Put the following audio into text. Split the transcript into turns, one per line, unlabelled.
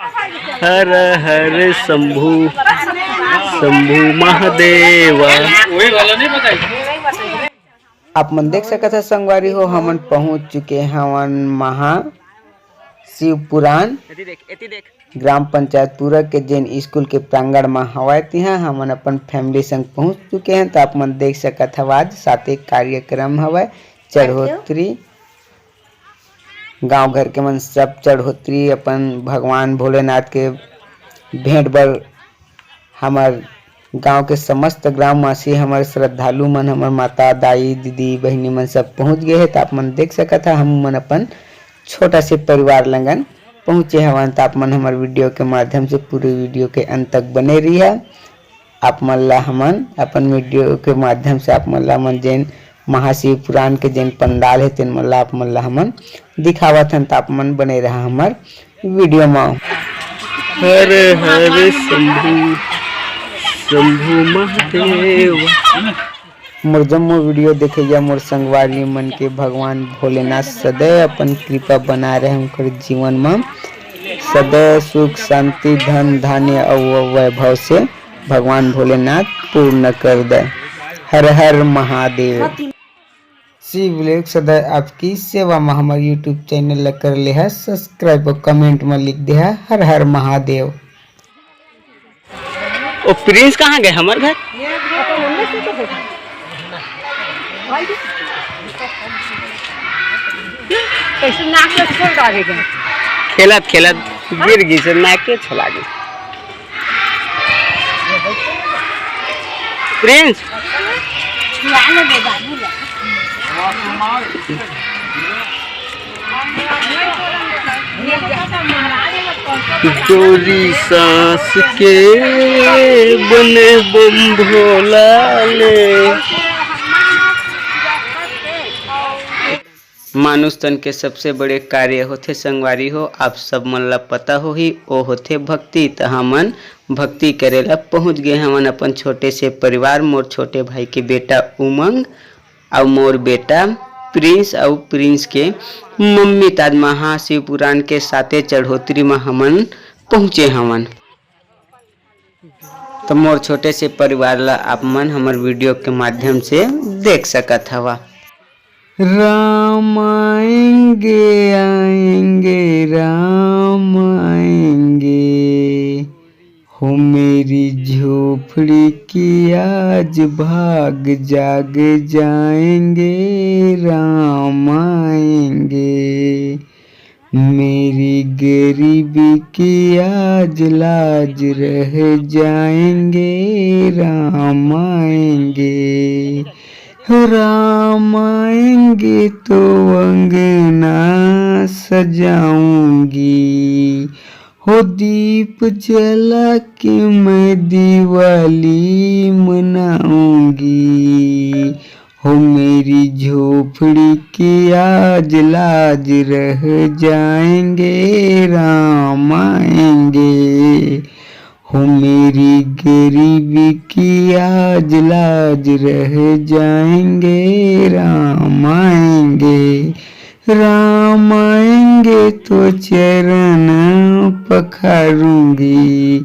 हर हर शंभु शंभु महादेवा।
आप मन देख सकत है संगवारी हो, हमन पहुंच चुके हवन महा शिव पुराण ग्राम पंचायत पूरा के जैन स्कूल के प्रांगण में हवाए तिहा हमन अपन फैमिली संग पहुंच चुके हैं। तो आप मन देख सकत हव आज साथे कार्यक्रम हवय चढ़ोतरी। गांव घर के मन सब चढ़ोतरी अपन भगवान भोलेनाथ के भेंट बर हमार गांव के समस्त ग्रामवासी हमारे श्रद्धालु मन हमार माता दाई दीदी बहनी मन सब पहुंच गए हैं। तो आप मन देख सकत है हम मन अपन छोटा से परिवार लगन पहुंचे हवन। तो आप मन हमारे वीडियो के माध्यम से पूरे वीडियो के अंत तक बने रही है। आप मन ला हमन अपन वीडियो के माध्यम से आप मन ला मन जैन महाशिव पुराण के जैन पंडाल है तेन मन ला आप मन ला हमन दिखावत हन। तो आप मन बने रहा हमार वीडियो में।
हर हर शंभु शंभु महादेव।
मोर जम्मो वीडियो देखिए मोर संगवारी मन के भगवान भोलेनाथ सदैव अपन कृपा बना रहे उनकर जीवन में सदैव सुख शांति धन धान्य और वैभव से भगवान भोलेनाथ पूर्ण कर दे। हर हर महादेव। शिव लोग सदैव आपकी सेवा में हमारे यूट्यूब चैनल कर ले है सब्सक्राइब और कमेंट में लिख दे है हर हर महादेव।
ओ प्रिंस कहाँ गए हमार घर? खेलत खेलत गिर गई से नाके छला गई। प्रिंस डोरी सांस के बने बम भोला ले। मानुष तन के सबसे बड़े कार्य होते संगवारी हो आप सब मन ला पता हो ही ओ होते भक्ति। तो हमन भक्ति करेला पहुंच गए हमन अपन छोटे से परिवार मोर छोटे भाई के बेटा उमंग और मोर बेटा प्रिंस और प्रिंस के मम्मी ताज महाशिव पुराण के साथे चढ़ोतरी में हमन पहुँचे हमन। तो मोर छोटे से परिवार ला आप मन हमार वीडियो के माध्यम से देख सकत हवा।
राम आएंगे आएंगे राम आएंगे हो मेरी झोपड़ी की आज भाग जाग जाएंगे राम आएंगे मेरी गरीबी की आज लाज रह जाएंगे राम आएंगे राम आएंगे तो अंगना सजाऊंगी हो दीप जला के मैं दिवाली मनाऊंगी हो मेरी झोपड़ी की आज लाज रह जाएंगे राम आएंगे हो मेरी गरीबी की आज लाज रह जाएंगे राम आएंगे तो चरण पखारूंगी